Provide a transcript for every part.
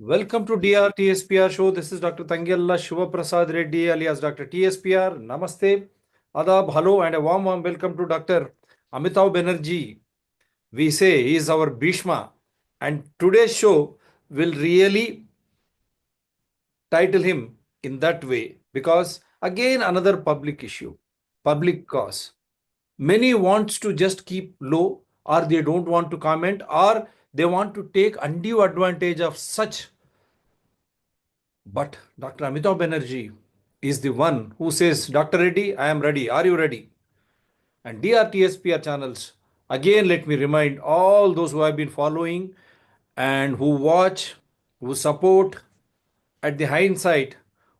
Welcome to DR TSPR show. This is Dr. Tangella Shiva Prasad Reddy alias Dr. TSPR. Namaste, Adab, hello, and a warm welcome to Dr. Amitav Banerjee. We say he is our Bhishma, and today's show will really title him in that way because again another public issue, public cause. Many wants to just keep low, or they don't want to comment, or they want to take undue advantage of such. But Dr. Amitav Banerjee is the one who says, Dr. Reddy, I am ready. Are you ready? And DRTSPR channels, again, let me remind all those who have been following and who watch, who support, at the hindsight,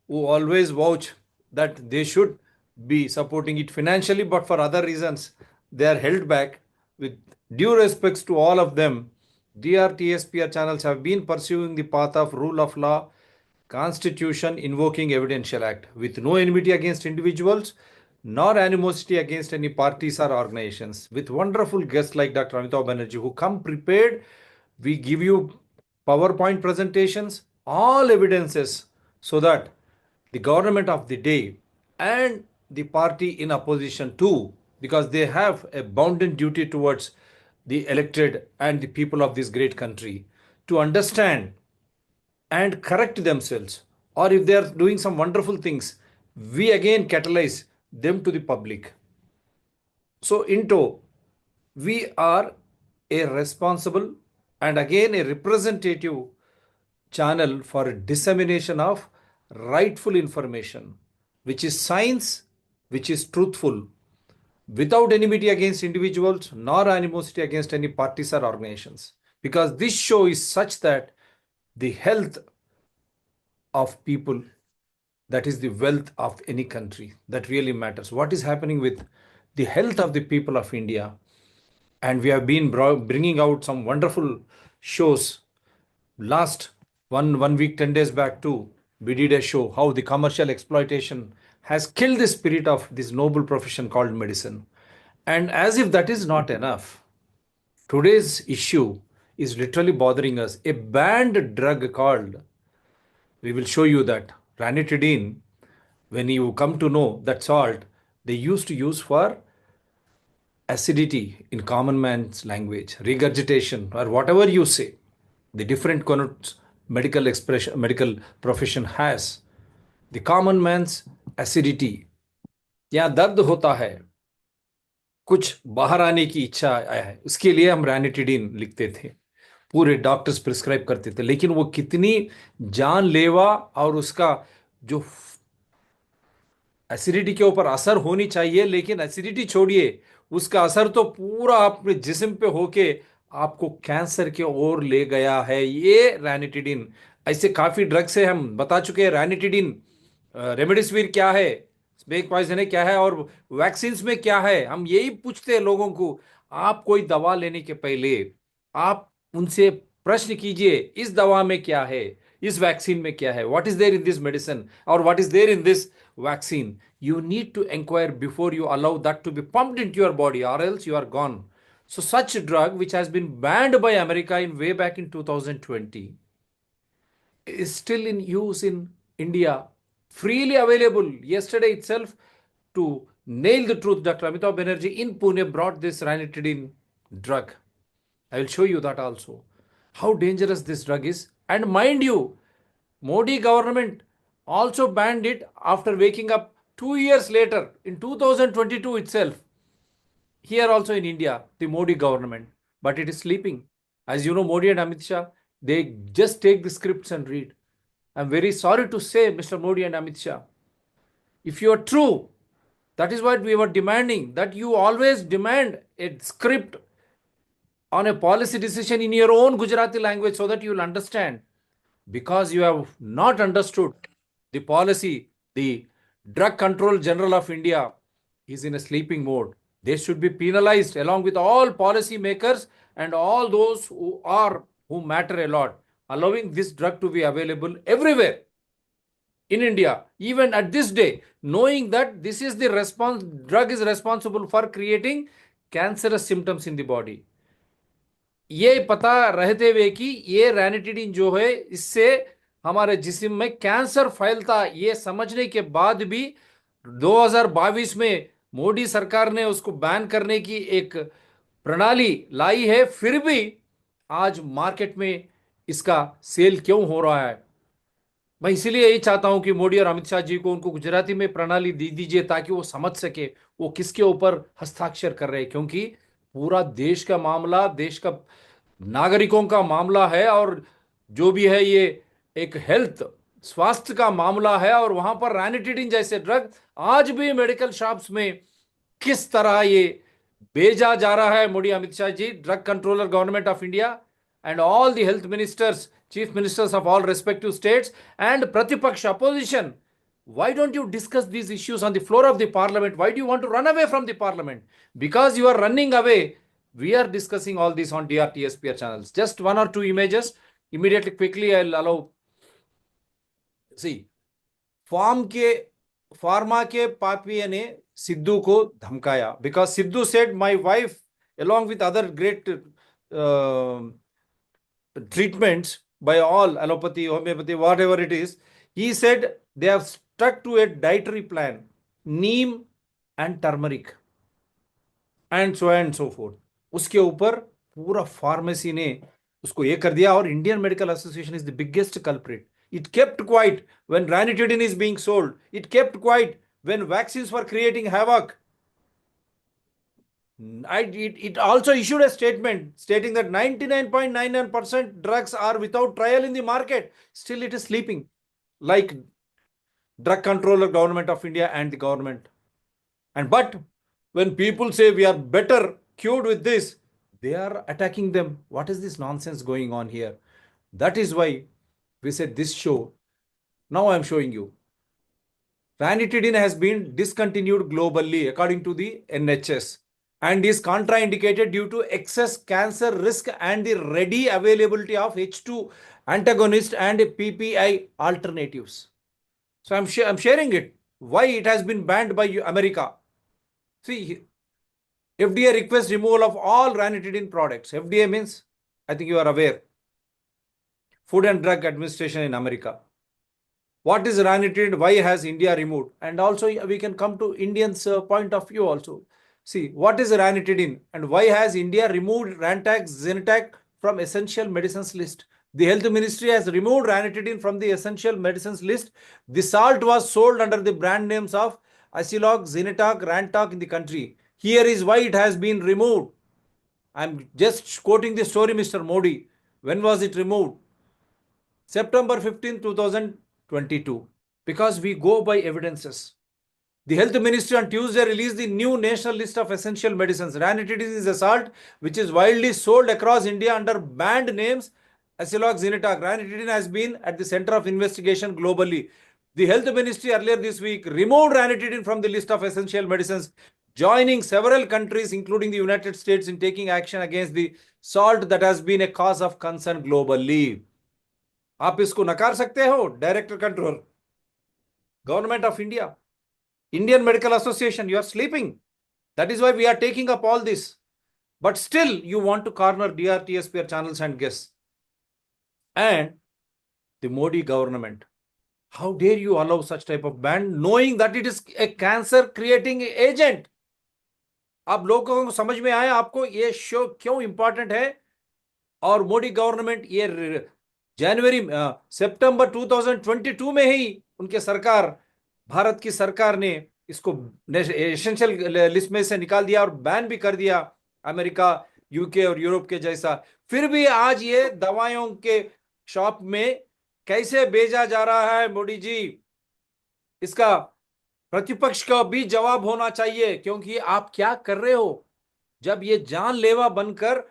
who always vouch that they should be supporting it financially, but for other reasons, they are held back. With due respects to all of them, DRTSPR channels have been pursuing the path of rule of law, Constitution invoking Evidential Act with no enmity against individuals nor animosity against any parties or organizations. With wonderful guests like Dr. Amitav Banerjee who come prepared, we give you PowerPoint presentations, all evidences, so that the government of the day and the party in opposition too, because they have a bounden duty towards the elected and the people of this great country to understand and correct themselves, or if they are doing some wonderful things, we again catalyze them to the public. So, into we are a responsible and again a representative channel for dissemination of rightful information, which is science, which is truthful, without enmity against individuals nor animosity against any parties or organizations. Because this show is such that the health of people, that is the wealth of any country, that really matters. What is happening with the health of the people of India? And we have been bringing out some wonderful shows. Last one week, 10 days back too, we did a show how the commercial exploitation has killed the spirit of this noble profession called medicine. And as if that is not enough, today's issue is literally bothering us. A banned drug called, we will show you that ranitidine, when you come to know that salt, they used to use for acidity in common man's language, regurgitation, or whatever you say, the different connotes medical expression, medical profession has. The common man's acidity, या दर्द होता है, कुछ बाहर आने की इच्छा है, उसके लिए हम रैनिटिडीन लिखते थे, पूरे डॉक्टर्स प्रिस्क्राइब करते थे, लेकिन वो कितनी जानलेवा और उसका जो एसिडिटी के ऊपर असर होनी चाहिए, लेकिन एसिडिटी छोड़िए, उसका असर तो पूरा अपने जिस्म पे होके आपको कैंसर के ओर ले गया है ये रैनिटिडिन। ऐसे काफी ड्रग्स है, हम बता चुके हैं रैनिटिडिन, रेमडेसिविर क्या है, स्नेक पॉइजन है क्या है, और वैक्सीन में क्या है। हम यही पूछते हैं लोगों को, आप कोई दवा लेने के पहले आप उनसे प्रश्न कीजिए, इस दवा में क्या है, इस वैक्सीन में क्या है, what is there in this medicine और what is there in this vaccine. You need to inquire before you allow that to be pumped into your body, or else you are gone. So such a drug, which has been banned by America in way back in 2020, is still in use in India, freely available. Yesterday itself, to nail the truth, Dr. Amitav Banerjee in Pune brought this ranitidine drug. I will show you that also, how dangerous this drug is. And mind you, Modi government also banned it after waking up 2 years later in 2022 itself. Here also in India, the Modi government, but it is sleeping. As you know, Modi and Amit Shah, they just take the scripts and read. I'm very sorry to say, Mr. Modi and Amit Shah, if you are true, that is what we were demanding, that you always demand a script on a policy decision in your own Gujarati language so that you will understand. Because you have not understood the policy, the Drug Control General of India is in a sleeping mode. They should be penalized along with all policy makers and all those who matter a lot, allowing this drug to be available everywhere in India, even at this day, knowing that this is the drug is responsible for creating cancerous symptoms in the body. ये पता रहते हुए कि ये ranitidine जो है इससे हमारे जिस्म में कैंसर फैलता, ये समझने के बाद भी 2022 में मोदी सरकार ने उसको बैन करने की एक प्रणाली लाई है, फिर भी आज मार्केट में इसका सेल क्यों हो रहा है? मैं इसीलिए यही चाहता हूं कि मोदी और अमित शाह जी को उनको गुजराती में प्रणाली दी दीजिए ताकि वो समझ सके वो किसके ऊपर हस्ताक्षर कर रहे हैं, क्योंकि पूरा देश का मामला, देश का नागरिकों का मामला है, और जो भी है ये एक हेल्थ स्वास्थ्य का मामला है। और वहां पर रैनिटिडिन जैसे ड्रग आज भी मेडिकल शॉप्स में किस तरह ये भेजा जा रहा है। Modi Amit Shah ji, drug controller government of India and all the health ministers, chief ministers of all respective states, and Pratipaksh opposition, why don't you discuss these issues on the floor of the parliament? Why do you want to run away from the parliament? Because you are running away, we are discussing all this on DRTSPR channels. Just one or two images immediately, quickly I'll allow. See, form के pharma के पापिये ने सिद्धू को धमकाया because Sidhu said my wife along with other great treatments by all allopathy, homeopathy, whatever it is, he said they have stuck to a dietary plan, neem and turmeric and so forth. उसके ऊपर पूरा pharmacy ने उसको ये कर दिया, और Indian medical association is the biggest culprit. It kept quiet when ranitidine is being sold. It kept quiet when vaccines were creating havoc. It also issued a statement stating that 99.99% drugs are without trial in the market. Still, it is sleeping like drug controller government of India and the government. But when people say we are better cured with this, they are attacking them. What is this nonsense going on here? That is why we said this show. Now I am showing you. Ranitidine has been discontinued globally according to the NHS and is contraindicated due to excess cancer risk and the ready availability of H2 antagonist and PPI alternatives. So I'm sharing it. Why it has been banned by America? See, FDA requests removal of all ranitidine products. FDA means, I think you are aware, Food and Drug Administration in America. What is ranitidine? Why has India removed? And also we can come to Indians' point of view also. See, what is ranitidine and why has India removed Rantac, Zintac from essential medicines list? The health ministry has removed ranitidine from the essential medicines list. The salt was sold under the brand names of Asilog, Zinatac, Rantac in the country. Here is why it has been removed. I'm just quoting the story, Mr. Modi. When was it removed? September 15, 2022. Because we go by evidences. The health ministry on Tuesday released the new national list of essential medicines. Ranitidine is a salt which is widely sold across India under banned names Asilog, Zinatac. Ranitidine has been at the center of investigation globally. The health ministry earlier this week removed ranitidine from the list of essential medicines, joining several countries including the United States in taking action against the salt that has been a cause of concern globally. आप इसको नकार सकते हो? Director control government of India, Indian Medical Association, you are sleeping. That is why we are taking up all this. But still, you want to corner DRTSPR channels and guests. And the Modi government, how dare you allow such type of ban, knowing that it is a cancer-creating agent? आप लोगों को समझ में आया आपको ये show क्यों important है? और मोदी गवर्नमेंट ये सितंबर 2022 में ही उनके सरकार, भारत की सरकार ने इसको एसेंशियल लिस्ट में से निकाल दिया और बैन भी कर दिया, अमेरिका, यूके और यूरोप के जैसा. फिर भी आज ये दवाइयों के शॉप में कैसे भेजा जा रहा है? मोदी जी, इसका प्रतिपक्ष का भी जवाब होना चाहिए, क्योंकि आप क्या कर रहे हो? जब ये जानलेवा बनकर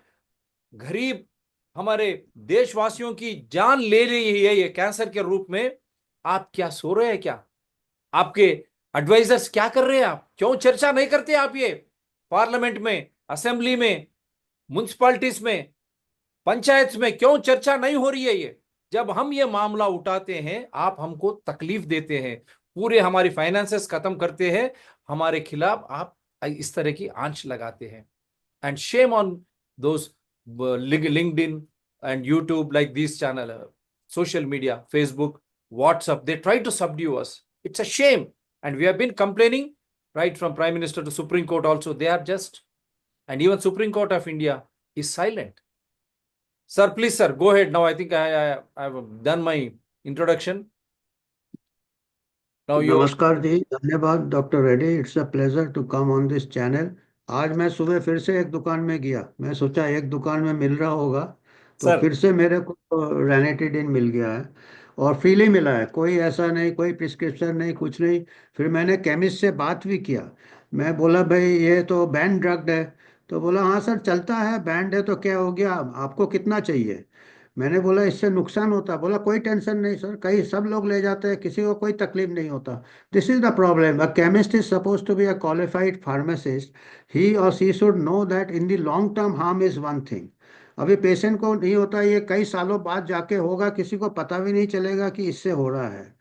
गरीब हमारे देशवासियों की जान ले रही है ये कैंसर के रूप में, आप क्या सो रहे हैं क्या? आपके एडवाइजर्स क्या कर रहे हैं? आप क्यों चर्चा नहीं करते? आप ये पार्लियामेंट में, असेंबली में, म्युनिसिपैलिटीज में, पंचायत में क्यों चर्चा नहीं हो रही है? ये जब हम ये मामला उठाते हैं आप हमको तकलीफ देते हैं, पूरे हमारी फाइनेंसेस खत्म करते हैं, हमारे खिलाफ आप इस तरह की आंच लगाते हैं. And shame on those LinkedIn and YouTube, like these channel, social media, Facebook, WhatsApp, they try to subdue us. It's a shame. And we have been complaining right from Prime Minister to Supreme Court also. They are just, and even Supreme Court of India is silent. Sir, please, sir, go ahead. Now I think I have done my introduction. Now you. नमस्कार जी, धन्यवाद doctor Reddy. It's a pleasure to come on this channel. आज मैं सुबह फिर से एक दुकान में गया। मैं सोचा एक दुकान में मिल रहा होगा, तो Sir, फिर से मेरे को रैनेटिडिन मिल गया है और फ्रीली मिला है। कोई ऐसा नहीं, कोई प्रिस्क्रिप्शन नहीं, कुछ नहीं। फिर मैंने केमिस्ट से बात भी किया। मैं बोला भाई ये तो बैन ड्रग है। तो बोला हाँ सर चलता है, बैंड है तो क्या हो गया, आपको कितना चाहिए। मैंने बोला इससे नुकसान होता। बोला कोई टेंशन नहीं सर, कहीं सब लोग ले जाते हैं, किसी को कोई तकलीफ नहीं होता। This is the problem. A chemist is suppose to be a qualified pharmacist. He और she should know that in the long term harm is one thing. अभी पेशेंट को नहीं होता, ये कई सालों बाद जाके होगा, किसी को पता भी नहीं चलेगा कि इससे हो रहा है।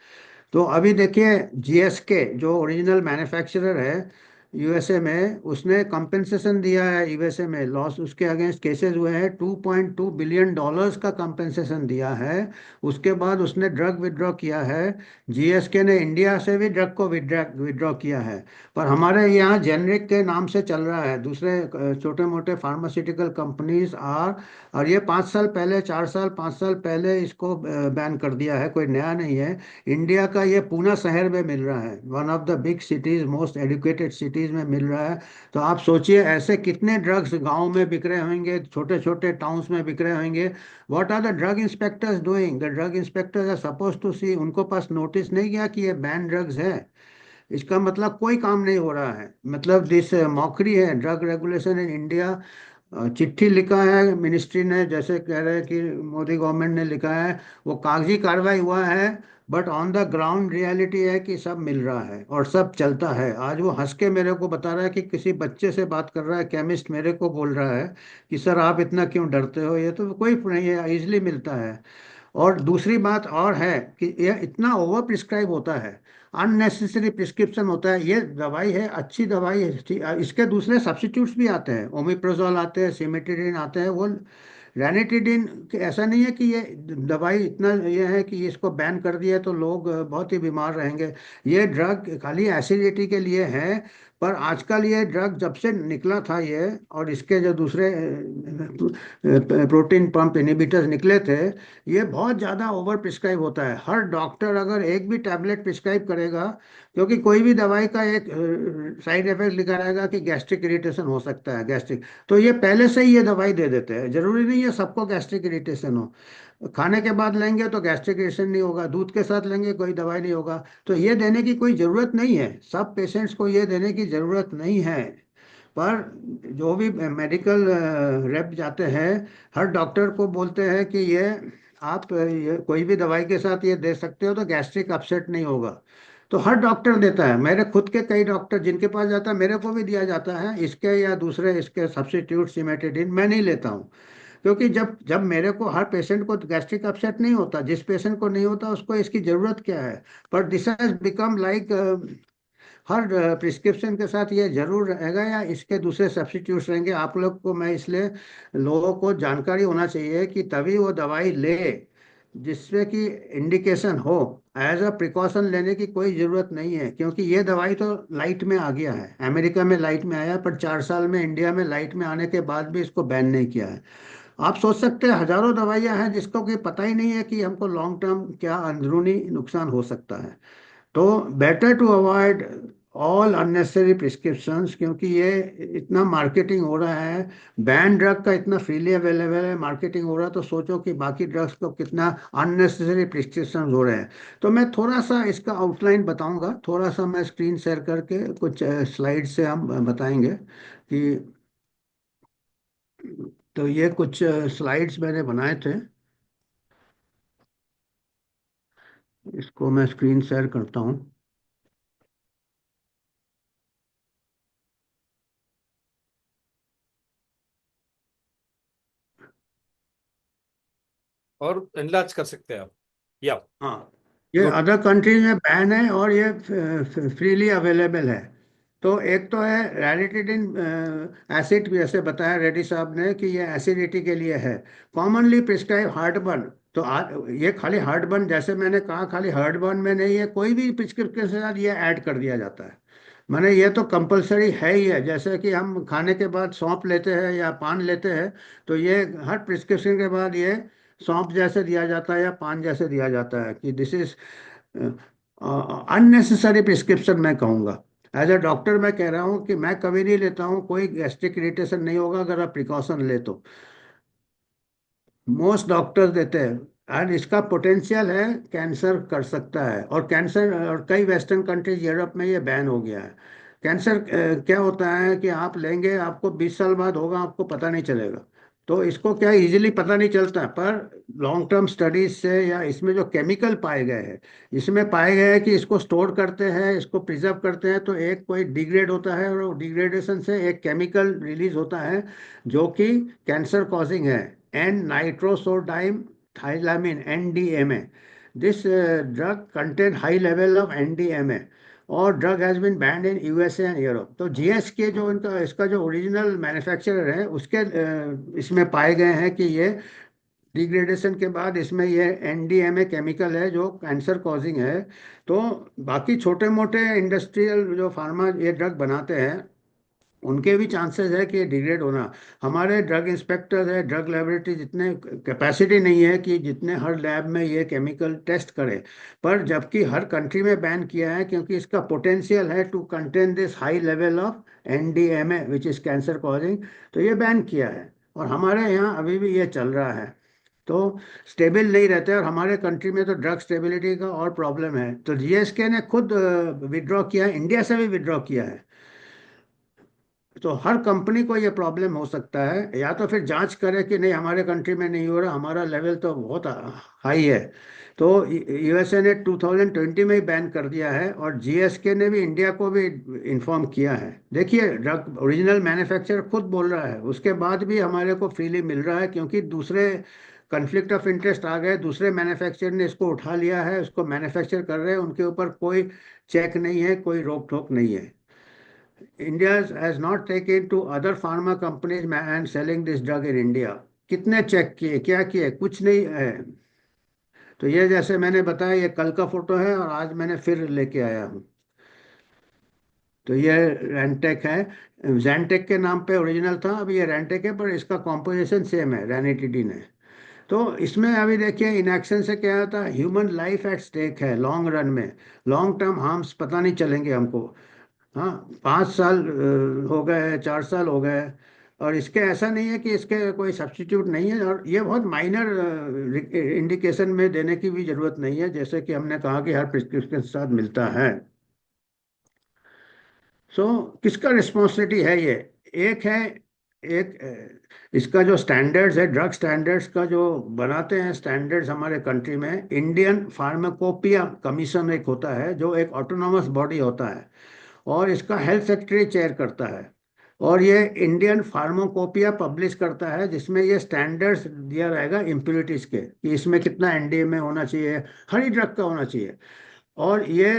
तो अभी देखिए, जीएसके जो ओरिजिनल मैन्युफैक्चरर है यूएसए में, उसने कंपेंसेशन दिया है। यूएसए में लॉस, उसके अगेंस्ट केसेस हुए हैं, 2.2 बिलियन डॉलर्स का कंपेंसेशन दिया है। उसके बाद उसने ड्रग विड्रॉ किया है। जीएसके ने इंडिया से भी ड्रग को विड्रॉ किया है। पर हमारे यहाँ जेनरिक के नाम से चल रहा है, दूसरे छोटे मोटे फार्मास्यूटिकल कंपनीज आर। और ये 5 साल पहले, 4 साल 5 साल पहले इसको बैन कर दिया है, कोई नया नहीं है। इंडिया का ये पूना शहर में मिल रहा है, one of the big cities, most educated cities में मिल रहा है। तो आप सोचिए ऐसे कितने ड्रग्स गांव में बिक रहे होंगे, छोटे छोटे टाउन्स में बिक रहे होंगे। What are the drug inspectors doing? The drug inspectors are suppose to see. उनको पास नोटिस नहीं गया कि ये बैन ड्रग्स है? इसका मतलब कोई काम नहीं हो रहा है। मतलब दिस मॉकरी है ड्रग रेगुलेशन इन इंडिया। चिट्ठी लिखा है मिनिस्ट्री ने, जैसे कह रहे हैं कि मोदी गवर्नमेंट ने लिखा है, वो कागजी कार्रवाई हुआ है। But on the ground reality है कि सब मिल रहा है और सब चलता है। आज वो हंस के मेरे को बता रहा है कि किसी बच्चे से बात कर रहा है, केमिस्ट मेरे को बोल रहा है कि सर आप इतना क्यों डरते हो, ये तो कोई नहीं है, इजिली मिलता है। और दूसरी बात और है कि ये इतना ओवर प्रिस्क्राइब होता है, अननेसेसरी प्रिस्क्रिप्शन होता है। ये दवाई है, अच्छी दवाई है, इसके दूसरे सब्स्टिट्यूट्स भी आते हैं, ओमिप्रोजोल आते हैं, सिमेटिडिन आते हैं। वो रैनिटिडिन ऐसा नहीं है कि ये दवाई इतना ये है कि इसको बैन कर दिया तो लोग बहुत ही बीमार रहेंगे। ये ड्रग खाली एसिडिटी के लिए है। पर आजकल ये ड्रग जब से निकला था ये, और इसके जो दूसरे प्रोटीन पंप इनहिबिटर्स निकले थे, ये बहुत ज़्यादा ओवर प्रिस्क्राइब होता है। हर डॉक्टर अगर एक भी टैबलेट प्रिस्क्राइब करेगा, क्योंकि कोई भी दवाई का एक साइड इफेक्ट लिखा रहेगा कि गैस्ट्रिक इरिटेशन हो सकता है, गैस्ट्रिक, तो ये पहले से ही ये दवाई दे देते हैं। जरूरी नहीं है सबको गैस्ट्रिक इरिटेशन हो। खाने के बाद लेंगे तो गैस्ट्रिक इरिटेशन नहीं होगा, दूध के साथ लेंगे कोई दवाई नहीं होगा। तो ये देने की कोई ज़रूरत नहीं है, सब पेशेंट्स को ये देने की ज़रूरत नहीं है। पर जो भी मेडिकल रेप जाते हैं, हर डॉक्टर को बोलते हैं कि ये आप ये कोई भी दवाई के साथ ये दे सकते हो तो गैस्ट्रिक अपसेट नहीं होगा। तो हर डॉक्टर देता है। मेरे खुद के कई डॉक्टर जिनके पास जाता है, मेरे को भी दिया जाता है इसके या दूसरे इसके सब्स्टिट्यूट सिमेटिडिन। मैं नहीं लेता हूँ, क्योंकि जब जब मेरे को, हर पेशेंट को गैस्ट्रिक अपसेट नहीं होता, जिस पेशेंट को नहीं होता उसको इसकी ज़रूरत क्या है। पर this has become like, her prescription के साथ ये जरूर रहेगा या इसके दूसरे सब्स्टिट्यूट्स रहेंगे। आप लोग को मैं इसलिए, लोगों को जानकारी होना चाहिए कि तभी वो दवाई ले जिसमें कि इंडिकेशन हो। एज अ प्रिकॉशन लेने की कोई ज़रूरत नहीं है, क्योंकि ये दवाई तो लाइट में आ गया है, अमेरिका में लाइट में आया, पर 4 साल में इंडिया में लाइट में आने के बाद भी इसको बैन नहीं किया है। आप सोच सकते हैं हजारों दवाइयां हैं जिसको कि पता ही नहीं है कि हमको लॉन्ग टर्म क्या अंदरूनी नुकसान हो सकता है। तो better to avoid all unnecessary prescriptions, क्योंकि ये इतना मार्केटिंग हो रहा है, बैन ड्रग का इतना फ्रीली अवेलेबल है, मार्केटिंग हो रहा है, तो सोचो कि बाकी ड्रग्स को कितना अननेसेसरी प्रिस्क्रिप्शन हो रहे हैं। तो मैं थोड़ा सा इसका आउटलाइन बताऊंगा, थोड़ा सा मैं स्क्रीन शेयर करके कुछ स्लाइड से हम बताएंगे कि, तो ये कुछ स्लाइड्स मैंने बनाए थे, इसको मैं स्क्रीन शेयर करता हूँ। और इनलाज कर सकते हैं आप, या हाँ, ये गुड। अदर कंट्रीज में बैन है और ये फ्रीली अवेलेबल है। तो एक तो है रैनिटिडिन एसिड, जैसे बताया रेड्डी साहब ने कि ये एसिडिटी के लिए है। Commonly prescribe heartburn. तो ये खाली हार्टबर्न, जैसे मैंने कहा, खाली हार्टबर्न में नहीं है, कोई भी प्रिस्क्रिप्शन के साथ ये ऐड कर दिया जाता है। माने ये तो कंपलसरी है ही है, जैसे कि हम खाने के बाद सौंफ लेते हैं या पान लेते हैं, तो ये हर प्रिस्क्रिप्शन के बाद ये सौंफ जैसे दिया जाता है या पान जैसे दिया जाता है कि दिस इज अननेसेसरी प्रिस्क्रिप्शन, मैं कहूँगा। एज अ डॉक्टर मैं कह रहा हूँ कि मैं कभी नहीं लेता हूँ, कोई गैस्ट्रिक इरिटेशन नहीं होगा अगर आप प्रिकॉशन ले तो। मोस्ट डॉक्टर्स देते हैं, एंड इसका पोटेंशियल है, कैंसर कर सकता है। और कैंसर, और कई वेस्टर्न कंट्रीज, यूरोप में ये बैन हो गया है। कैंसर क्या होता है कि आप लेंगे, आपको 20 साल बाद होगा, आपको पता नहीं चलेगा। तो इसको क्या इजीली पता नहीं चलता, पर लॉन्ग टर्म स्टडीज से या इसमें जो केमिकल पाए गए हैं, इसमें पाए गए हैं कि इसको स्टोर करते हैं, इसको प्रिजर्व करते हैं, तो एक कोई डिग्रेड होता है, और डिग्रेडेशन से एक केमिकल रिलीज होता है जो कि कैंसर कॉजिंग है, N nitrosodimethylamine, NDMA। This drug contain high level of NDMA, और drug has been banned in USA and Europe. तो GSK जो इनका, इसका जो ओरिजिनल मैन्युफैक्चरर है, उसके इसमें पाए गए हैं कि ये डिग्रेडेशन के बाद इसमें ये NDMA केमिकल है जो कैंसर कॉजिंग है। तो बाकी छोटे मोटे इंडस्ट्रियल जो फार्मा ये ड्रग बनाते हैं, उनके भी चांसेस है कि डिग्रेड होना। हमारे ड्रग इंस्पेक्टर है, ड्रग लेबोरेटरी, जितने कैपेसिटी नहीं है कि जितने हर लैब में ये केमिकल टेस्ट करे। पर जबकि हर कंट्री में बैन किया है, क्योंकि इसका पोटेंशियल है to contain this high level of NDMA which is cancer causing, तो ये बैन किया है। और हमारे यहाँ अभी भी ये चल रहा है, तो स्टेबल नहीं रहते। और हमारे कंट्री में तो ड्रग स्टेबिलिटी का और प्रॉब्लम है। तो GSK ने खुद विड्रॉ किया है, इंडिया से भी विड्रॉ किया है। तो हर कंपनी को ये प्रॉब्लम हो सकता है, या तो फिर जांच करे कि नहीं, हमारे कंट्री में नहीं हो रहा, हमारा लेवल तो बहुत हाई है। तो USA ने 2020 में ही बैन कर दिया है, और GSK ने भी इंडिया को भी इन्फॉर्म किया है। देखिए, ड्रग ओरिजिनल मैन्युफैक्चरर खुद बोल रहा है, उसके बाद भी हमारे को फ्रीली मिल रहा है, क्योंकि दूसरे कन्फ्लिक्ट ऑफ इंटरेस्ट आ गए, दूसरे मैन्युफैक्चरर ने इसको उठा लिया है, उसको मैन्युफैक्चर कर रहे हैं, उनके ऊपर कोई चेक नहीं है, कोई रोक टोक नहीं है। India has not taken to other pharma companies and selling this drug in India। कितने चेक किए, क्या किए, कुछ नहीं है। तो ये जैसे मैंने बताया, ये कल का फोटो है, और आज मैंने फिर लेके आया हूँ। तो ये रैनटेक है, जैनटेक के नाम पे ओरिजिनल था, अब ये रैनटेक है, पर इसका कॉम्पोजिशन सेम है, रैनिटिडिन है। तो इसमें अभी देखिए, इनएक्शन से क्या होता है, ह्यूमन लाइफ एट स्टेक है लॉन्ग रन में। लॉन्ग टर्म हार्म्स पता नहीं चलेंगे हमको। हाँ, 5 साल हो गए, 4 साल हो गए, और इसके ऐसा नहीं है कि इसके कोई सब्स्टिट्यूट नहीं है। और ये बहुत माइनर इंडिकेशन में देने की भी जरूरत नहीं है, जैसे कि हमने कहा कि हर प्रिस्क्रिप्शन के साथ मिलता है। सो किसका रिस्पॉन्सिबिलिटी है ये? एक है, एक इसका जो स्टैंडर्ड्स है, ड्रग स्टैंडर्ड्स का जो बनाते हैं स्टैंडर्ड्स हमारे कंट्री में, इंडियन फार्माकोपिया कमीशन एक होता है, जो एक ऑटोनॉमस बॉडी होता है, और इसका हेल्थ सेक्रेटरी चेयर करता है। और ये इंडियन फार्माकोपिया पब्लिश करता है, जिसमें ये स्टैंडर्ड्स दिया रहेगा इम्प्योरिटीज के, कि इसमें कितना NDMA होना चाहिए, हर ही ड्रग का होना चाहिए। और ये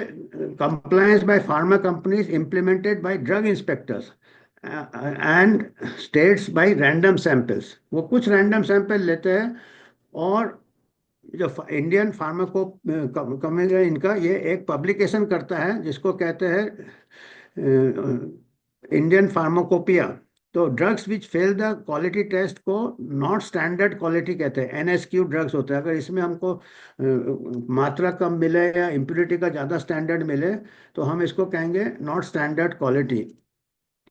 compliance by pharma companies implemented by drug inspectors and states by random samples. वो कुछ रैंडम सैंपल लेते हैं, और जो इंडियन फार्माको कमीशन, इनका ये एक पब्लिकेशन करता है जिसको कहते हैं इंडियन फार्माकोपिया। तो drugs which fail the quality test को नॉट स्टैंडर्ड क्वालिटी कहते हैं, NSQ ड्रग्स होते हैं। अगर इसमें हमको मात्रा कम मिले या इम्प्योरिटी का ज़्यादा स्टैंडर्ड मिले, तो हम इसको कहेंगे नॉट स्टैंडर्ड क्वालिटी।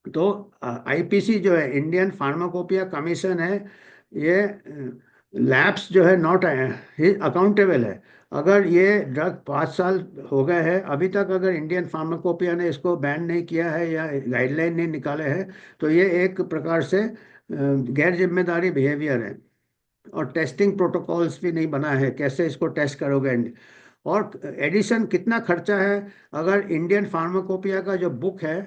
तो IPC जो है, इंडियन फार्माकोपिया कमीशन है, ये लैब्स जो है नॉट अकाउंटेबल है। अगर ये ड्रग 5 साल हो गए हैं अभी तक, अगर इंडियन फार्माकोपिया ने इसको बैन नहीं किया है या गाइडलाइन नहीं निकाले हैं, तो ये एक प्रकार से गैर जिम्मेदारी बिहेवियर है। और टेस्टिंग प्रोटोकॉल्स भी नहीं बना है, कैसे इसको टेस्ट करोगे। और एडिशन कितना खर्चा है, अगर इंडियन फार्माकोपिया का जो बुक है,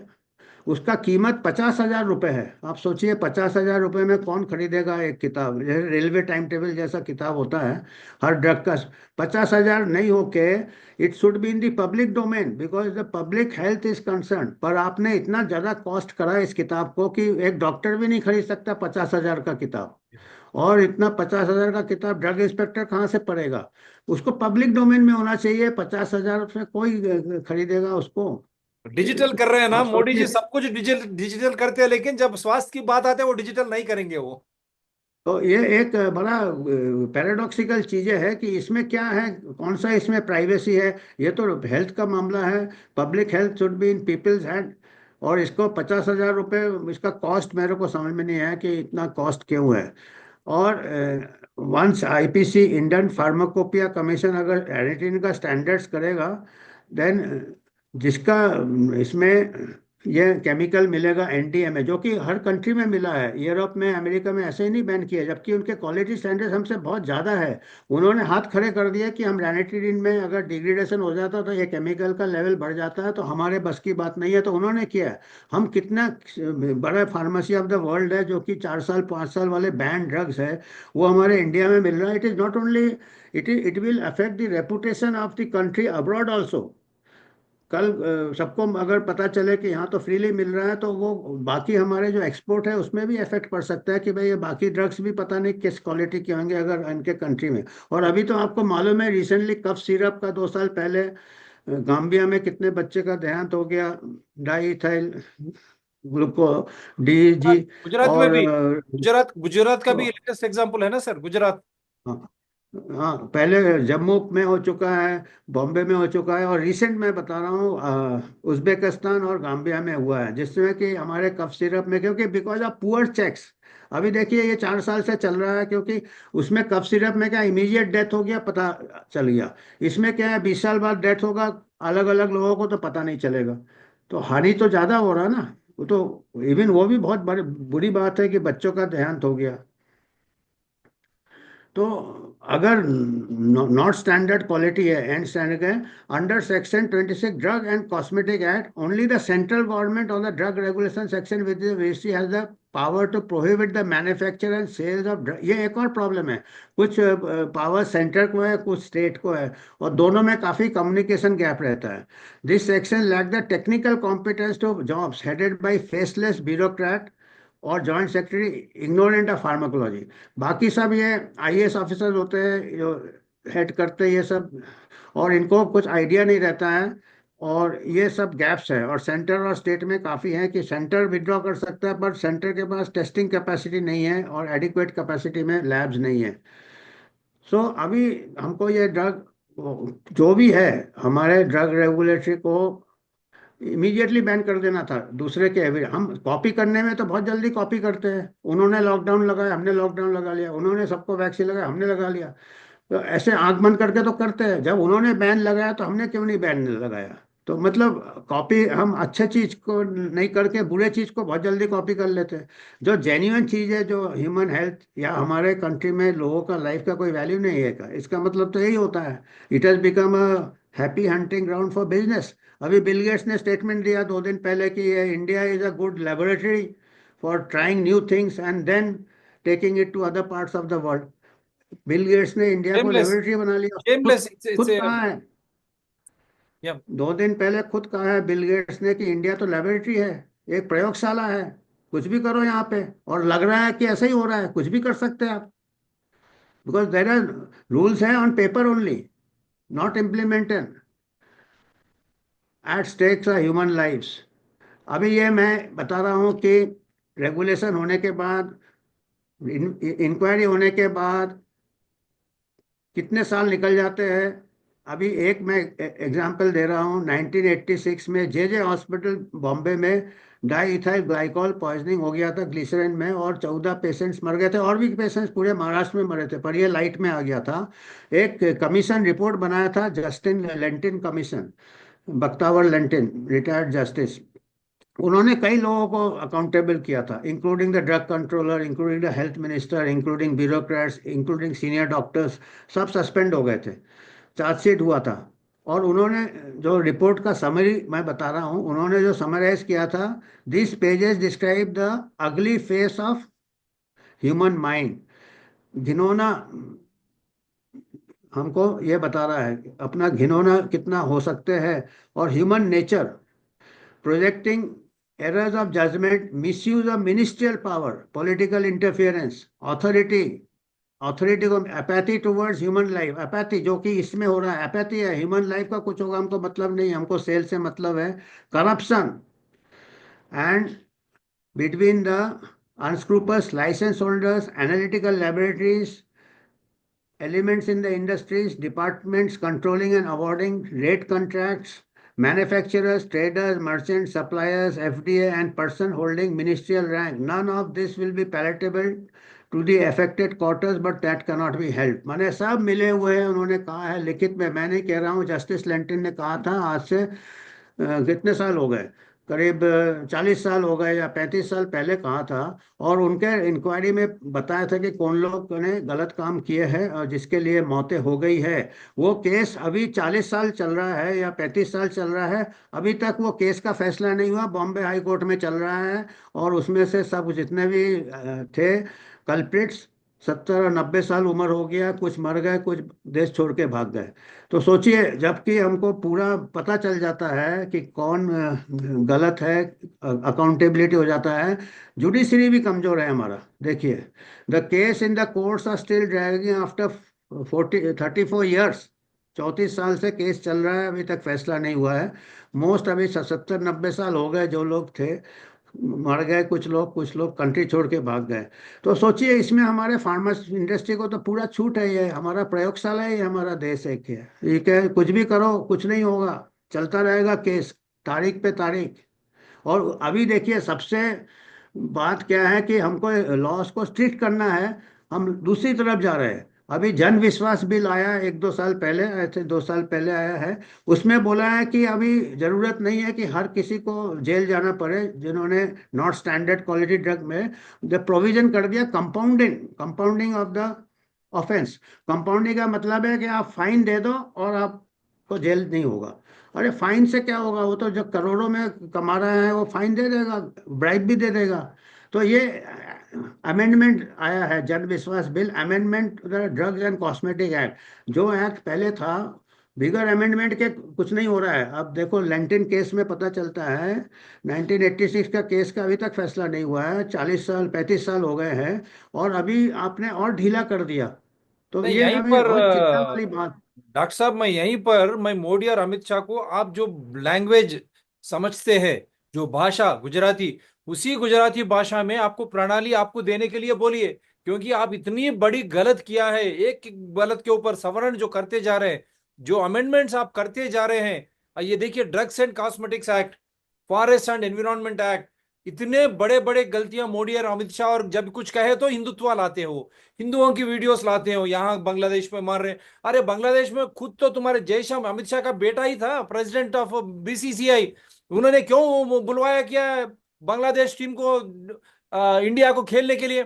उसका कीमत 50,000 रुपये है। आप सोचिए 50,000 रुपये में कौन खरीदेगा एक किताब, जैसे रेलवे टाइम टेबल जैसा किताब होता है हर ड्रग का। 50,000 नहीं होके it should be in the public domain because the public health is concern. पर आपने इतना ज़्यादा कॉस्ट करा इस किताब को कि एक डॉक्टर भी नहीं खरीद सकता 50,000 का किताब। और इतना 50,000 का किताब ड्रग इंस्पेक्टर कहाँ से पढ़ेगा? उसको पब्लिक डोमेन में होना चाहिए। 50,000 से कोई खरीदेगा उसको? डिजिटल कर रहे हैं ना आप मोदी जी, सोचिए। सब कुछ डिजिटल डिजिटल करते हैं, लेकिन जब स्वास्थ्य की बात आती है वो डिजिटल नहीं करेंगे वो। तो ये एक बड़ा पैराडॉक्सिकल चीजें है कि इसमें क्या है, कौन सा इसमें प्राइवेसी है? ये तो हेल्थ का मामला है। Public health should be in people's hand. और इसको 50,000 रुपये इसका कॉस्ट मेरे को समझ में नहीं आया कि इतना कॉस्ट क्यों है। और once IPC Indian pharmacopoeia commission अगर एडिटिन का स्टैंडर्ड्स करेगा, देन जिसका इसमें ये केमिकल मिलेगा एनडीएमए, जो कि हर कंट्री में मिला है, यूरोप में अमेरिका में ऐसे ही नहीं बैन किया, जबकि उनके क्वालिटी स्टैंडर्ड्स हमसे बहुत ज़्यादा है। उन्होंने हाथ खड़े कर दिए कि हम रैनिटिडिन में अगर डिग्रेडेशन हो जाता है तो ये केमिकल का लेवल बढ़ जाता है, तो हमारे बस की बात नहीं है, तो उन्होंने किया है। हम कितना बड़ा फार्मेसी ऑफ द वर्ल्ड है, जो कि 4 साल 5 साल वाले बैन ड्रग्स है वो हमारे इंडिया में मिल रहा है। It is not only, it will affect the reputation of the country abroad also. कल सबको अगर पता चले कि यहाँ तो फ्रीली मिल रहा है, तो वो बाकी हमारे जो एक्सपोर्ट है उसमें भी इफेक्ट पड़ सकता है कि भाई ये बाकी ड्रग्स भी पता नहीं किस क्वालिटी के होंगे अगर इनके कंट्री में। और अभी तो आपको मालूम है रिसेंटली कफ सिरप का 2 साल पहले गाम्बिया में कितने बच्चे का देहांत हो गया, डाई इथाइल ग्लूको डीजी। गुजरात में और भी, गुजरात का भी तो लेटेस्ट एग्जांपल है ना सर, गुजरात। हाँ, हाँ, पहले जम्मू में हो चुका है, बॉम्बे में हो चुका है, और रिसेंट में बता रहा हूँ उज्बेकिस्तान और गाम्बिया में हुआ है, जिसमें कि हमारे कफ सिरप में, क्योंकि बिकॉज ऑफ पुअर चेक्स। अभी देखिए ये 4 साल से चल रहा है, क्योंकि उसमें कफ सिरप में क्या इमीडिएट डेथ हो गया, पता चल गया। इसमें क्या है 20 साल बाद डेथ होगा, अलग अलग लोगों को तो पता नहीं चलेगा। तो हानि तो ज़्यादा हो रहा है ना। वो तो इवन वो भी बहुत बड़ी बुरी बात है कि बच्चों का देहांत हो गया। तो अगर नॉट स्टैंडर्ड क्वालिटी है, एंड स्टैंडर्ड है, under section 26 drug and cosmetic act only the central government on the drug regulation section with ministry has the power to prohibit the manufacture and sales of drug. ये एक और problem है। कुछ power centre को है, कुछ state को है, और दोनों में काफ़ी कम्युनिकेशन गैप रहता है। This section lack the technical competence to jobs headed by faceless bureaucrat और joint secretary ignorant of pharmacology. बाकी सब ये आईएएस ऑफिसर्स होते हैं जो हेड करते हैं ये सब, और इनको कुछ आइडिया नहीं रहता है। और ये सब गैप्स है, और सेंटर और स्टेट में काफ़ी है कि सेंटर विड्रॉ कर सकता है, पर सेंटर के पास टेस्टिंग कैपेसिटी नहीं है और एडिक्वेट कैपेसिटी में लैब्स नहीं है। सो अभी हमको ये ड्रग जो भी है, हमारे ड्रग रेगुलेटरी को इमीडिएटली बैन कर देना था। दूसरे के एविडेंस हम कॉपी करने में तो बहुत जल्दी कॉपी करते हैं। उन्होंने लॉकडाउन लगाया, हमने लॉकडाउन लगा लिया, उन्होंने सबको वैक्सीन लगाया, हमने लगा लिया। तो ऐसे आंख बंद करके तो करते हैं। जब उन्होंने बैन लगाया तो हमने क्यों नहीं बैन लगाया? तो मतलब कॉपी हम अच्छे चीज को नहीं करके बुरे चीज को बहुत जल्दी कॉपी कर लेते हैं। जो जेन्युइन चीज है, जो ह्यूमन हेल्थ या हमारे कंट्री में लोगों का लाइफ का कोई वैल्यू नहीं है का, इसका मतलब तो यही होता है। It has become a happy hunting ground for business. अभी बिल गेट्स ने स्टेटमेंट दिया 2 दिन पहले कि ये India is a good laboratory for trying new things and then taking it to other parts of the world. Bill Gates ने India को shameless, laboratory बना लिया। खुद शेमलेस, इट्स खुद कहा है, या 2 दिन पहले खुद कहा है बिल गेट्स ने कि इंडिया तो लेबोरेटरी है, एक प्रयोगशाला है, कुछ भी करो यहाँ पे। और लग रहा है कि ऐसा ही हो रहा है, कुछ भी कर सकते हैं आप, बिकॉज देर आर रूल्स है on paper only, not implemented. At stakes are human lifes. अभी ये मैं बता रहा हूँ कि रेगुलेशन होने के बाद, इंक्वायरी होने के बाद कितने साल निकल जाते हैं। अभी एक मैं एग्जांपल दे रहा हूँ, 1986 में जे हॉस्पिटल बॉम्बे में डाई इथाइल ग्लाइकॉल पॉइजनिंग हो गया था ग्लिसरीन में, और 14 पेशेंट्स मर गए थे, और भी पेशेंट्स पूरे महाराष्ट्र में मरे थे, पर ये लाइट में आ गया था। एक कमीशन रिपोर्ट बनाया था, Justin Lentin commission, Bakhtawar Lentin, retired justice. उन्होंने कई लोगों को अकाउंटेबल किया था, including the drug controller, including the health minister, including bureaucrats, including senior doctors. सब सस्पेंड हो गए थे। चार्जशीट हुआ था, और उन्होंने जो रिपोर्ट का समरी मैं बता रहा हूँ, उन्होंने जो समराइज किया था, this pages describe the ugly face of human mind. घिनौना हमको ये बता रहा है कि अपना घिनौना कितना हो सकते हैं, और human nature, projecting errors of judgement, misuse of ministerial power, political interference, authority, authority को apathy towards human life, apathy जो कि इसमें हो रहा है, अपैथी है, ह्यूमन लाइफ का कुछ होगा हमको मतलब नहीं, हमको सेल से मतलब है, corruption and between the unscrupulous license holders, analytical laboratories, elements in the industries, departments controlling and awarding rate contracts, manufacturers, traders, merchants, suppliers, FDA, and person holding ministerial rank. None of this will be palatable to the affected quarters, but that cannot be helped. माने सब मिले हुए हैं, उन्होंने कहा है लिखित में, मैं नहीं कह रहा हूँ, जस्टिस लेंटिन ने कहा था आज से कितने साल हो गए, करीब 40 साल हो गए या 35 साल पहले कहा था। और उनके इंक्वायरी में बताया था कि कौन लोग ने गलत काम किए हैं और जिसके लिए मौतें हो गई है। वो केस अभी 40 साल चल रहा है या 35 साल चल रहा है, अभी तक वो केस का फैसला नहीं हुआ, बॉम्बे हाई कोर्ट में चल रहा है। और उसमें से सब जितने भी थे कल्प्रिट्स, 70 और 90 साल उम्र हो गया, कुछ मर गए, कुछ देश छोड़ के भाग गए। तो सोचिए, जबकि हमको पूरा पता चल जाता है कि कौन गलत है, अकाउंटेबिलिटी हो जाता है, जुडिशरी भी कमजोर है हमारा। देखिए, the case in the courts are still dragging after 34 years. 34 साल से केस चल रहा है, अभी तक फैसला नहीं हुआ है। मोस्ट अभी 70-90 साल हो गए, जो लोग थे मर गए, कुछ लोग कंट्री छोड़ के भाग गए। तो सोचिए, इसमें हमारे फार्मास इंडस्ट्री को तो पूरा छूट है, ये हमारा प्रयोगशाला है, ये हमारा देश है क्या, ये क्या कुछ भी करो कुछ नहीं होगा, चलता रहेगा केस, तारीख पे तारीख। और अभी देखिए, सबसे बात क्या है कि हमको लॉस को स्ट्रिक्ट करना है, हम दूसरी तरफ जा रहे हैं। अभी जन विश्वास बिल आया, 1-2 साल पहले आए थे, 2 साल पहले आया है। उसमें बोला है कि अभी जरूरत नहीं है कि हर किसी को जेल जाना पड़े जिन्होंने नॉट स्टैंडर्ड क्वालिटी ड्रग में, द प्रोविजन कर दिया compounding, compounding of the offence. Compounding का मतलब है कि आप फाइन दे दो और आपको जेल नहीं होगा। अरे फाइन से क्या होगा, वो तो जो करोड़ों में कमा रहे हैं वो फाइन दे देगा, ब्राइब भी दे देगा। तो ये अमेंडमेंट आया है, जन विश्वास bill, amendment drugs and cosmetic act. जो एक्ट पहले था, बिगर अमेंडमेंट के कुछ नहीं हो रहा है। अब देखो, लेंटिन केस में पता चलता है, 1986 का केस का अभी तक फैसला नहीं हुआ है, 40 साल 35 साल हो गए हैं, और अभी आपने और ढीला कर दिया। तो नहीं, ये यहीं अभी पर बहुत चिंता वाली बात। डॉक्टर साहब, मैं मोदी और अमित शाह को, आप जो लैंग्वेज समझते हैं, जो भाषा गुजराती, उसी गुजराती भाषा में आपको प्रणाली आपको देने के लिए बोलिए। क्योंकि आप इतनी बड़ी गलत किया है, एक गलत के ऊपर सवर्ण जो करते जा रहे हैं, जो अमेंडमेंट्स आप करते जा रहे हैं। ये देखिए, drugs and cosmetics act, forest and environment act, इतने बड़े बड़े गलतियां मोदी और अमित शाह। और जब कुछ कहे तो हिंदुत्व लाते हो, हिंदुओं की वीडियोस लाते हो, यहाँ बांग्लादेश में मार रहे। अरे बांग्लादेश में खुद तो तुम्हारे जयशंकर, अमित शाह का बेटा ही था प्रेसिडेंट ऑफ बीसीसीआई। उन्होंने क्यों बुलवाया क्या है बांग्लादेश टीम को, इंडिया को खेलने के लिए?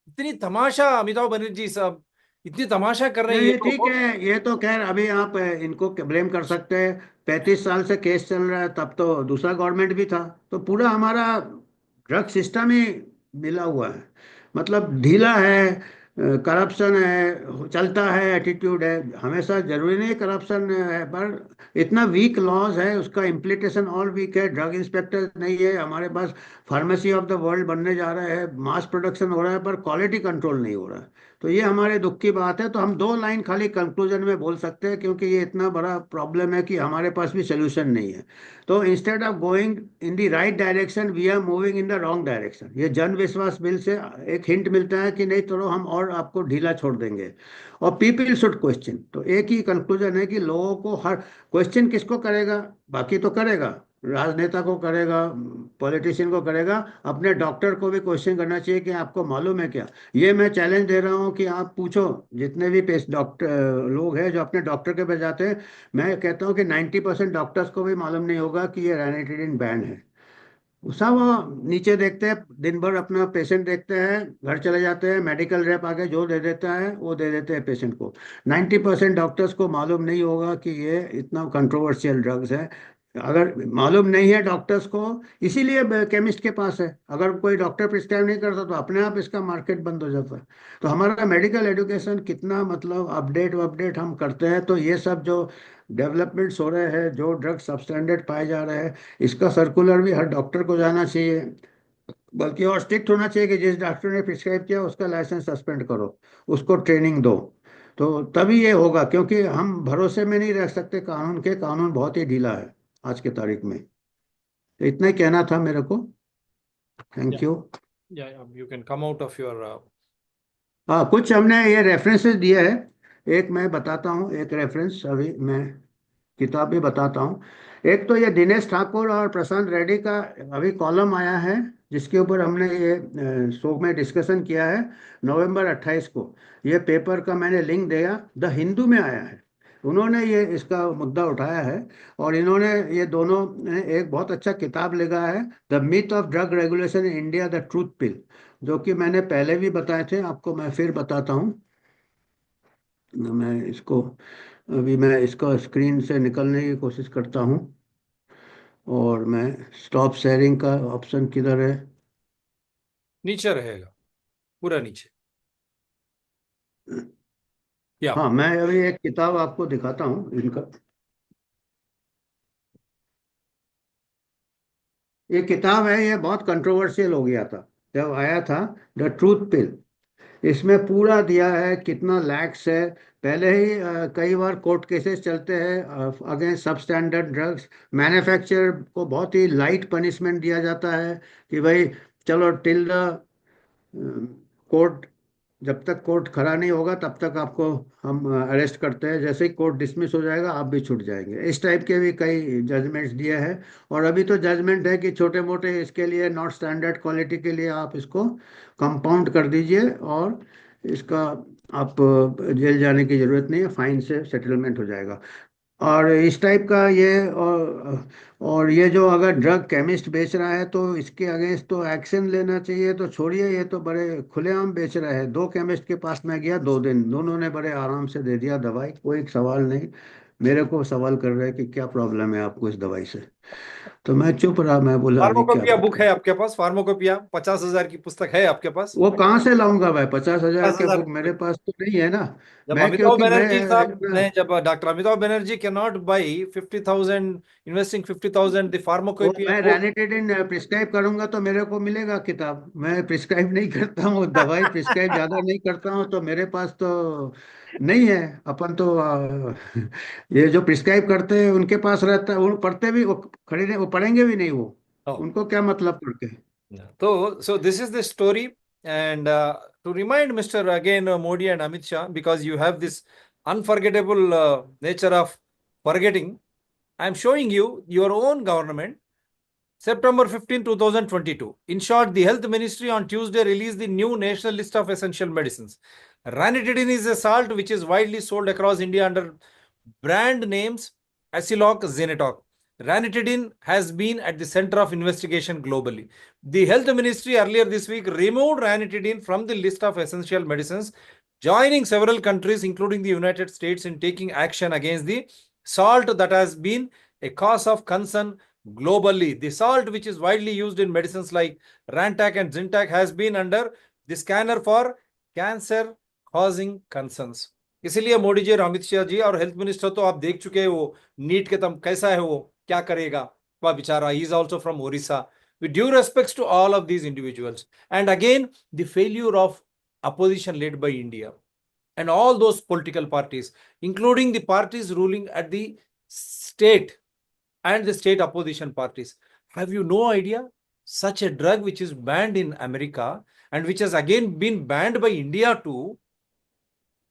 इतनी तमाशा अमिताभ बनर्जी साहब, इतनी तमाशा कर रहे हैं ये नहीं ठीक तो। है, ये तो खैर अभी आप इनको ब्लेम कर सकते हैं, 35 साल से केस चल रहा है, तब तो दूसरा गवर्नमेंट भी था। तो पूरा हमारा ड्रग सिस्टम ही मिला हुआ है, मतलब ढीला है, करप्शन है, चलता है, एटीट्यूड है। हमेशा जरूरी नहीं करप्शन है, पर इतना वीक लॉज है, उसका इम्प्लीटेशन और वीक है। ड्रग इंस्पेक्टर नहीं है हमारे पास, फार्मेसी ऑफ द वर्ल्ड बनने जा रहे हैं, मास प्रोडक्शन हो रहा है, पर क्वालिटी कंट्रोल नहीं हो रहा है। तो ये हमारे दुख की बात है। तो हम 2 लाइन खाली कंक्लूजन में बोल सकते हैं, क्योंकि ये इतना बड़ा प्रॉब्लम है कि हमारे पास भी सोल्यूशन नहीं है। तो instead of going in the right direction, we are moving in the wrong direction. ये जन विश्वास बिल से एक हिंट मिलता है कि नहीं तो हम और आपको ढीला छोड़ देंगे। और पीपल शुड क्वेश्चन, तो एक ही कंक्लूजन है कि लोगों को हर क्वेश्चन किसको करेगा, बाकी तो करेगा, राजनेता को करेगा, पॉलिटिशियन को करेगा, अपने डॉक्टर को भी क्वेश्चन करना चाहिए कि आपको मालूम है क्या। ये मैं चैलेंज दे रहा हूँ कि आप पूछो, जितने भी पेश डॉक्टर लोग हैं जो अपने डॉक्टर के पास जाते हैं, मैं कहता हूँ कि 90% डॉक्टर्स को भी मालूम नहीं होगा कि ये रैनिटिडिन बैन है। सब वो नीचे देखते हैं, दिन भर अपना पेशेंट देखते हैं, घर चले जाते हैं, मेडिकल रैप आके जो दे देता है वो दे देते हैं पेशेंट को। 90% डॉक्टर्स को मालूम नहीं होगा कि ये इतना कंट्रोवर्शियल ड्रग्स है। अगर मालूम नहीं है डॉक्टर्स को, इसीलिए केमिस्ट के पास है। अगर कोई डॉक्टर प्रिस्क्राइब नहीं करता तो अपने आप इसका मार्केट बंद हो जाता है। तो हमारा मेडिकल एजुकेशन कितना मतलब अपडेट अपडेट हम करते हैं, तो ये सब जो डेवलपमेंट्स हो रहे हैं, जो ड्रग्स सबस्टैंडर्ड पाए जा रहे हैं, इसका सर्कुलर भी हर डॉक्टर को जाना चाहिए। बल्कि और स्ट्रिक्ट होना चाहिए कि जिस डॉक्टर ने प्रिस्क्राइब किया उसका लाइसेंस सस्पेंड करो, उसको ट्रेनिंग दो। तो तभी ये होगा, क्योंकि हम भरोसे में नहीं रह सकते कानून के। कानून बहुत ही ढीला है आज की तारीख में। तो इतना ही कहना था मेरे को। Yeah, thank you. yeah, you can come out of your हाँ, कुछ हमने ये रेफरेंसेस दिए हैं। एक मैं बताता हूँ, एक रेफरेंस अभी मैं किताब भी बताता हूँ। एक तो ये दिनेश ठाकुर और प्रशांत रेड्डी का अभी कॉलम आया है, जिसके ऊपर हमने ये शो में डिस्कशन किया है, नवंबर 28 को। ये पेपर का मैंने लिंक दिया, द हिंदू में आया है। उन्होंने ये इसका मुद्दा उठाया है। और इन्होंने ये दोनों ने एक बहुत अच्छा किताब लिखा है, the myth of drug regulation in India, the truth pill, जो कि मैंने पहले भी बताए थे आपको। मैं फिर बताता हूँ। मैं इसको अभी मैं इसका स्क्रीन से निकलने की कोशिश करता हूँ। और मैं स्टॉप शेयरिंग का ऑप्शन किधर है? नीचे रहेगा, पूरा नीचे। या हाँ, मैं अभी एक किताब आपको दिखाता हूँ इनका। ये किताब है, ये बहुत कंट्रोवर्शियल हो गया था जब आया था, द ट्रूथ पिल। इसमें पूरा दिया है कितना लैक्स है। पहले ही कई बार कोर्ट केसेस चलते हैं अगेंस्ट सब स्टैंडर्ड ड्रग्स। मैन्युफैक्चरर को बहुत ही लाइट पनिशमेंट दिया जाता है कि भाई चलो टिल द कोर्ट, जब तक कोर्ट खड़ा नहीं होगा तब तक आपको हम अरेस्ट करते हैं, जैसे ही कोर्ट डिसमिस हो जाएगा आप भी छूट जाएंगे। इस टाइप के भी कई जजमेंट्स दिए हैं। और अभी तो जजमेंट है कि छोटे मोटे इसके लिए नॉट स्टैंडर्ड क्वालिटी के लिए आप इसको कंपाउंड कर दीजिए, और इसका आप जेल जाने की ज़रूरत नहीं है, फाइन से सेटलमेंट हो जाएगा। और इस टाइप का ये और ये जो अगर ड्रग केमिस्ट बेच रहा है तो इसके अगेंस्ट तो एक्शन लेना चाहिए। तो छोड़िए, ये तो बड़े खुलेआम बेच रहा है। दो केमिस्ट के पास मैं गया 2 दिन, दोनों ने बड़े आराम से दे दिया दवाई, कोई सवाल नहीं। मेरे को सवाल कर रहे हैं कि क्या प्रॉब्लम है आपको इस दवाई से। तो मैं चुप रहा, मैं बोला अभी क्या फार्माकोपिया बात बुक है करूं। आपके पास? फार्माकोपिया 50,000 की पुस्तक है आपके पास? वो कहाँ से लाऊंगा भाई? 50,000 के 50,000 बुक मेरे पास तो नहीं है ना। जब मैं अमिताभ क्योंकि मैं बनर्जी साहब अपना, ने, जब doctor Amitabh Banerjee can not by 50,000, investing 50,000 the वो फार्माकोपिया मैं बुक। रैनिटिडिन प्रिस्क्राइब करूंगा तो मेरे को मिलेगा किताब। मैं प्रिस्क्राइब नहीं करता हूँ दवाई, प्रिस्क्राइब ज्यादा नहीं करता हूँ, तो मेरे पास तो नहीं है। अपन तो ये जो प्रिस्क्राइब करते हैं उनके पास रहता है, वो पढ़ते भी, वो खरीदे, वो पढ़ेंगे भी नहीं वो। उनको क्या मतलब पढ़ के। So this is the story, and to remind Mr. again Modi and Amit Shah, because you have this unforgettable nature of forgetting, I am showing you your own government, September 15, 2022. In short, the Health Ministry on Tuesday released the new national list of essential medicines. Ranitidine is a salt which is widely sold across India under brand names Asiloc, Zenitoc. Ranitidine has been at the center of investigation globally. The Health Ministry earlier this week removed ranitidine from the list of essential medicines, joining several countries, including the United States, in taking action against the salt that has been a cause of concern globally. The salt, which is widely used in medicines like Rantac and Zintac, has been under the scanner for cancer causing concerns. इसीलिए मोदी जी और अमित शाह जी और health minister तो आप देख चुके हैं, वो NEET के तम कैसा है, वो क्या करेगा, वह बेचारा, he is also from Orissa. With due respects to all of these individuals, and again, the failure of opposition led by India and all those political parties, including the parties ruling at the state and the state opposition parties. Have you no idea? Such a drug which is banned in America and which has again been banned by India too,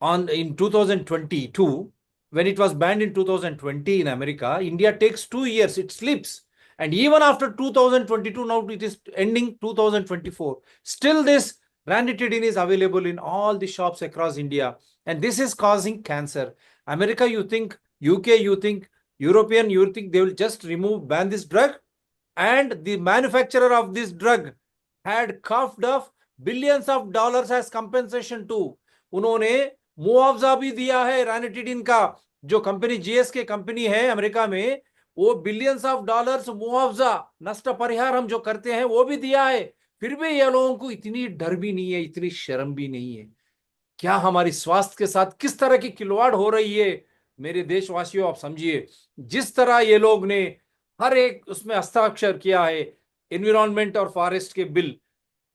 in 2022, when it was banned in 2020 in America, India takes 2 years, it slips. And even after 2022, now it is ending 2024. Still, this ranitidine is available in all the shops across India. And this is causing cancer. America, you think, UK, you think, European, you think they will just ban this drug? and the manufacturer of this drug had coughed up billions of dollars as compensation to. उन्होंने मुआवजा भी दिया है ranitidine का, जो company GSK company है America में, वो बिलियंस ऑफ डॉलर्स मुआवजा, नष्ट परिहार हम जो करते हैं वो भी दिया है। फिर भी ये लोगों को इतनी डर भी नहीं है, इतनी शर्म भी नहीं है। क्या हमारी स्वास्थ्य के साथ किस तरह की खिलवाड़ हो रही है मेरे देशवासियों, आप समझिए। जिस तरह ये लोग ने हर एक उसमें हस्ताक्षर किया है, एनवायरमेंट और फॉरेस्ट के बिल,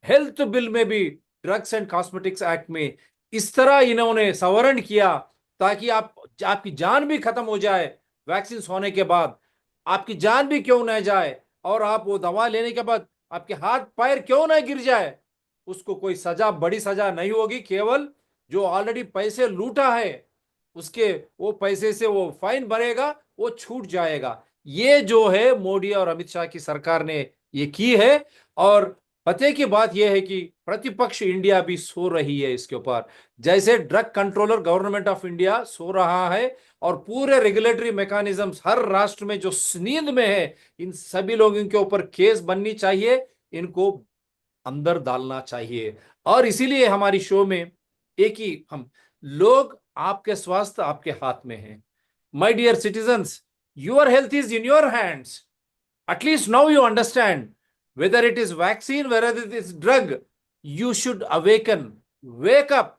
हेल्थ बिल में भी, ड्रग्स एंड कॉस्मेटिक्स एक्ट में, इस तरह इन्होंने सवरण किया ताकि आपकी जान भी खत्म हो जाए वैक्सीन होने के बाद, आपकी जान भी क्यों न जाए, और आप वो दवा लेने के बाद आपके हाथ पैर क्यों ना गिर जाए, उसको कोई सजा, बड़ी सजा नहीं होगी। केवल जो ऑलरेडी पैसे लूटा है उसके, वो पैसे से वो फाइन भरेगा, वो छूट जाएगा। ये जो है मोदी और अमित शाह की सरकार ने ये की है। और पते की बात यह है कि प्रतिपक्ष इंडिया भी सो रही है इसके ऊपर, जैसे drug controller government of India so रहा है, और पूरे रेगुलेटरी मैकेनिज्म्स हर राष्ट्र में जो नींद में है, इन सभी लोगों के ऊपर केस बननी चाहिए, इनको अंदर डालना चाहिए। और इसीलिए हमारी शो में एक ही हम लोग, आपके स्वास्थ्य आपके हाथ में है। My dear citizens, your health is in your hands. At least now you understand, whether it is vaccine, whether it is drug, you should awaken, wake up,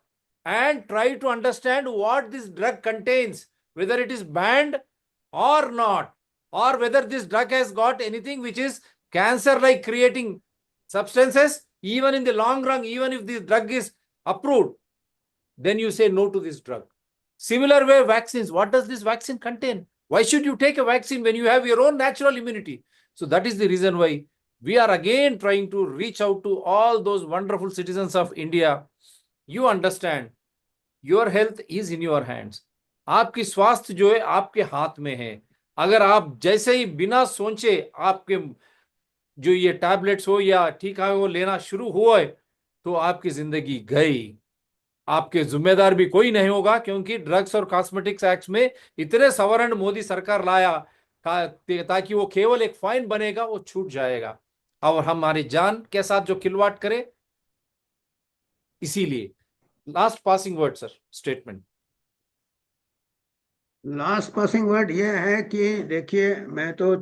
and try to understand what this drug contains, whether it is banned or not, or whether this drug has got anything which is cancer like creating substances. Even in the long run, even if this drug is approved, then you say no to this drug. Similar way, vaccines. What does this vaccine contain? Why should you take a vaccine when you have your own natural immunity? So that is the reason why we are again trying to reach out to all those wonderful citizens of India. You understand, your health is in your hands. आपकी स्वास्थ्य जो है आपके हाथ में है। अगर आप जैसे ही बिना सोचे आपके जो ये टैबलेट्स हो या टीका हो लेना शुरू हुआ है, तो आपकी जिंदगी गई। आपके जिम्मेदार भी कोई नहीं होगा, क्योंकि ड्रग्स और कॉस्मेटिक्स एक्ट में इतने सवर्ण मोदी सरकार लाया ताकि वो केवल एक फाइन बनेगा, वो छूट जाएगा, और हमारी जान के साथ जो खिलवाड़ करे। इसीलिए last passing word sir, statement. Last passing word ये है कि देखिए, मैं तो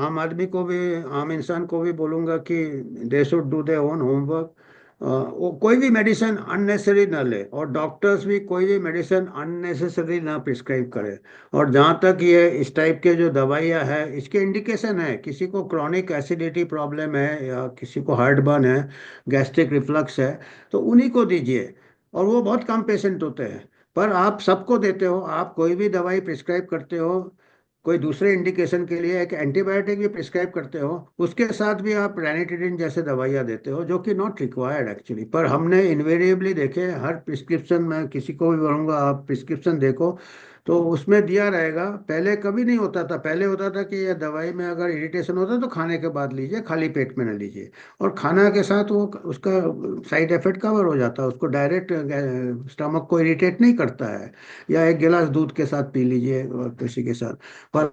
आम आदमी को भी, आम इंसान को भी बोलूँगा कि they should do their own homework. वो कोई भी मेडिसिन अननेसेसरी ना ले, और डॉक्टर्स भी कोई भी मेडिसिन अननेसेसरी ना प्रिस्क्राइब करे। और जहाँ तक ये इस टाइप के जो दवाइयाँ हैं, इसके इंडिकेशन है, किसी को क्रॉनिक एसिडिटी प्रॉब्लम है या किसी को हार्ट बर्न है, गैस्ट्रिक रिफ्लक्स है, तो उन्हीं को दीजिए। और वो बहुत कम पेशेंट होते हैं। पर आप सबको देते हो, आप कोई भी दवाई प्रिस्क्राइब करते हो, कोई दूसरे इंडिकेशन के लिए एक एंटीबायोटिक भी प्रिस्क्राइब करते हो, उसके साथ भी आप रैनिटिडिन जैसे दवाइयाँ देते हो, जो कि नॉट रिक्वायर्ड एक्चुअली। पर हमने इन्वेरिएबली देखे, हर प्रिस्क्रिप्शन में किसी को भी बोलूँगा आप प्रिस्क्रिप्शन देखो, तो उसमें दिया रहेगा। पहले कभी नहीं होता था, पहले होता था कि ये दवाई में अगर इरिटेशन होता है तो खाने के बाद लीजिए, खाली पेट में न लीजिए। और खाना के साथ वो उसका साइड इफेक्ट कवर हो जाता है, उसको डायरेक्ट स्टमक को इरिटेट नहीं करता है। या एक गिलास दूध के साथ पी लीजिए और किसी के साथ। पर